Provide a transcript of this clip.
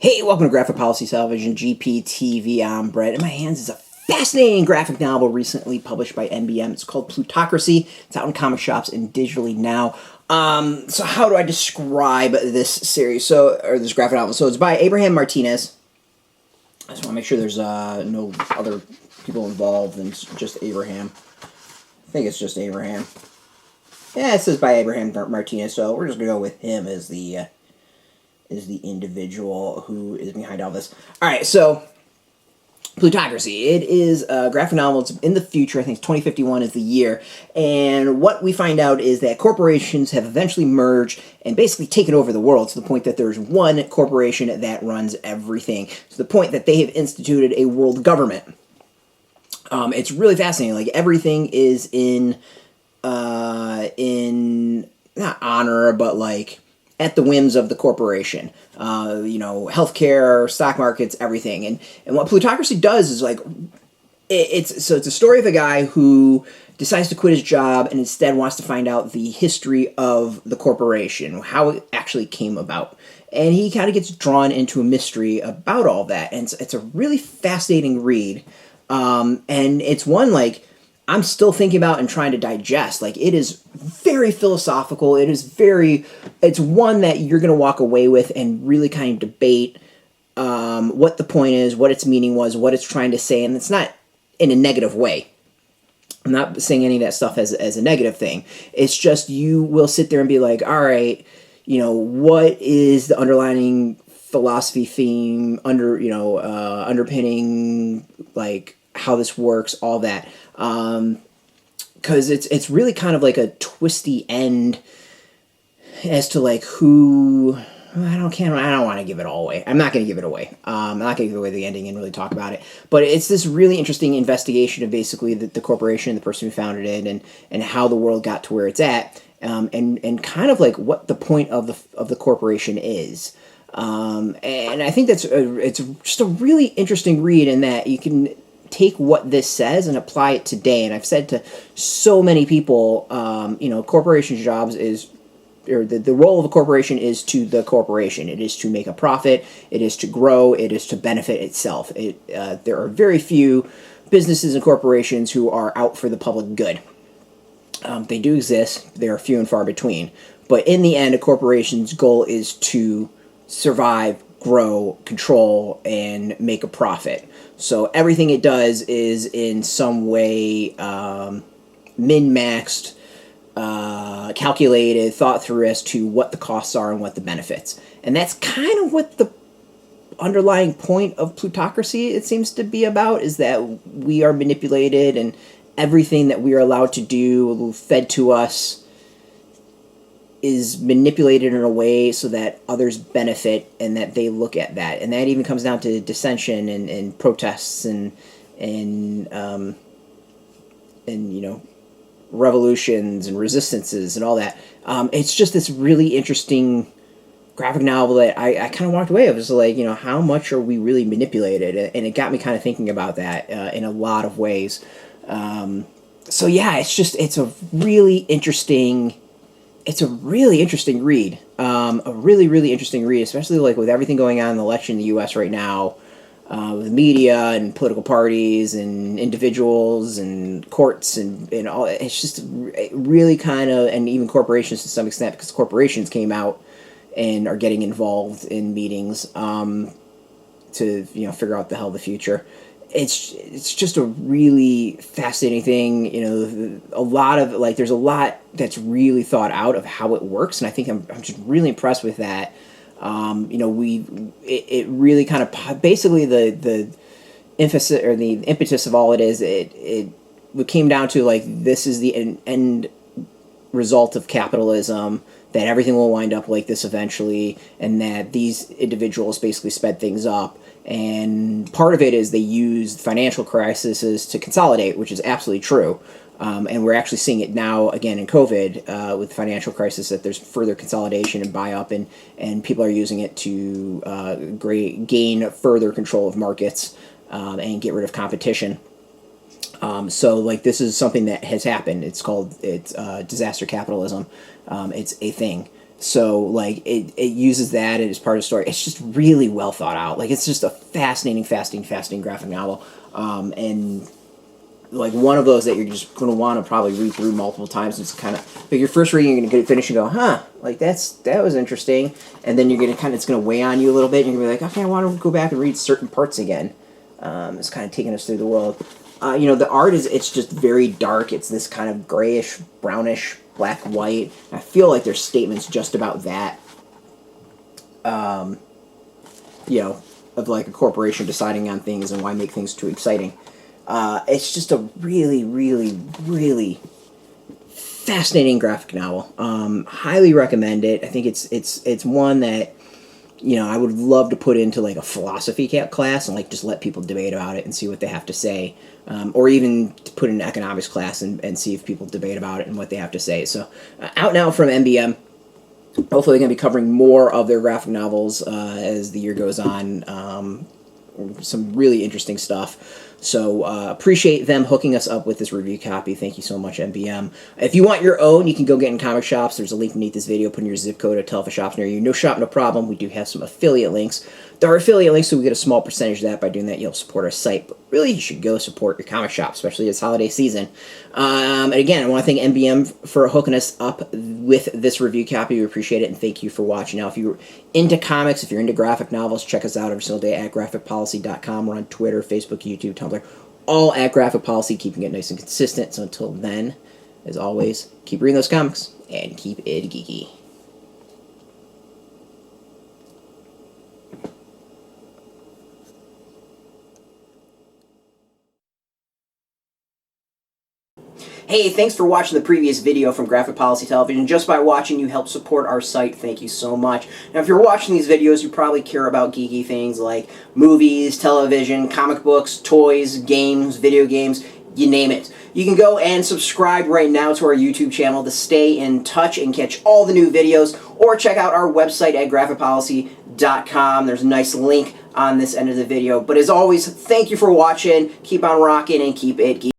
Hey, welcome to Graphic Policy Television, GPTV. I'm Brett. In my hands is a fascinating graphic novel recently published by NBM. It's called Plutocracy. It's out in comic shops and digitally now. So how do I describe this series? Or this graphic novel? So it's by Abraham Martínez. I just want to make sure there's no other people involved than just Abraham. I think it's just Abraham. Yeah, it says by Abraham Martínez, so we're just going to go with him as the individual who is behind all this. Alright, so Plutocracy. It is a graphic novel. It's in the future. I think 2051 is the year. And what we find out is that corporations have eventually merged and basically taken over the world to the point that there's one corporation that runs everything. To the point that they have instituted a world government. It's really fascinating. Like, everything is in not honor, but like at the whims of the corporation. Healthcare, stock markets, everything. And what Plutocracy does is like, it's a story of a guy who decides to quit his job and instead wants to find out the history of the corporation, how it actually came about. And he kind of gets drawn into a mystery about all that. And it's a really fascinating read. And it's one like I'm still thinking about and trying to digest. Like, it is very philosophical. It's one that you're going to walk away with and really kind of debate what the point is, what its meaning was, what it's trying to say, and it's not in a negative way. I'm not saying any of that stuff as a negative thing. It's just you will sit there and be like, all right, what is the underlining philosophy theme underpinning, like, how this works, all that. Because it's really kind of like a twisty end as to like who. I don't want to give it all away. I'm not going to give it away. I'm not going to give away the ending and really talk about it. But it's this really interesting investigation of basically the corporation, the person who founded it, and how the world got to where it's at, and kind of like what the point of the corporation is. And I think it's just a really interesting read in that you can take what this says and apply it today. And I've said to so many people, corporation jobs is, or the role of a corporation is to the corporation. It is to make a profit. It is to grow. It is to benefit itself. There are very few businesses and corporations who are out for the public good. They do exist. They are few and far between. But in the end, a corporation's goal is to survive, grow, control, and make a profit. So everything it does is in some way min-maxed, calculated, thought through as to what the costs are and what the benefits. And that's kind of what the underlying point of Plutocracy, it seems to be about, is that we are manipulated and everything that we are allowed to do, fed to us, is manipulated in a way so that others benefit and that they look at that. And that even comes down to dissension and protests and revolutions and resistances and all that. It's just this really interesting graphic novel that I kind of walked away. It was like, how much are we really manipulated? And it got me kind of thinking about that in a lot of ways. So yeah, it's a really interesting read. A really, really interesting read, especially like with everything going on in the election in the U.S. right now, with media and political parties and individuals and courts and all. It's just really kind of, and even corporations to some extent, because corporations came out and are getting involved in meetings to figure out the hell of the future. It's just a really fascinating thing. A lot of there's a lot that's really thought out of how it works, and I think I'm just really impressed with that. It really kind of basically the emphasis or the impetus of all it is. It came down to like, this is the end result of capitalism, that everything will wind up like this eventually, and that these individuals basically sped things up. And part of it is they use financial crises to consolidate, which is absolutely true. And we're actually seeing it now again in COVID with the financial crisis, that there's further consolidation and buy-up, and people are using it to gain further control of markets and get rid of competition. So like, this is something that has happened. It's disaster capitalism. It's a thing. So, like, it uses that as part of the story. It's just really well thought out. Like, it's just a fascinating graphic novel. And, like, one of those that you're just going to want to probably read through multiple times. It's kind of, like, your first reading, you're going to get it finished and go, huh, like, that was interesting. And then you're going to kind of, it's going to weigh on you a little bit. And you're going to be like, okay, I want to go back and read certain parts again. It's kind of taking us through the world. The art it's just very dark. It's this kind of grayish, brownish, black, white. I feel like there's statements just about that. Of like a corporation deciding on things and why make things too exciting. It's just a really, really, really fascinating graphic novel. Highly recommend it. I think it's one that I would love to put into like a philosophy class and like just let people debate about it and see what they have to say, or even to put in an economics class and see if people debate about it and what they have to say. So out now from NBM. Hopefully, they're going to be covering more of their graphic novels as the year goes on. Some really interesting stuff. So appreciate them hooking us up with this review copy. Thank you so much, NBM. If you want your own, you can go get in comic shops. There's a link beneath this video. Put in your zip code to tell if a shop's near you. No shop, no problem. We do have some affiliate links. There are affiliate links, so we get a small percentage of that. By doing that, you'll support our site. But really, you should go support your comic shop, especially this holiday season. And again, I want to thank NBM for hooking us up with this review copy. We appreciate it, and thank you for watching. Now, if you're into comics, if you're into graphic novels, check us out every single day at graphicpolicy.com. We're on Twitter, Facebook, YouTube, Tumblr, all at Graphic Policy, keeping it nice and consistent. So until then, as always, keep reading those comics and keep it geeky. Hey, thanks for watching the previous video from Graphic Policy Television. Just by watching, you help support our site. Thank you so much. Now, if you're watching these videos, you probably care about geeky things like movies, television, comic books, toys, games, video games, you name it. You can go and subscribe right now to our YouTube channel to stay in touch and catch all the new videos, or check out our website at graphicpolicy.com. There's a nice link on this end of the video. But as always, thank you for watching. Keep on rocking and keep it geeky.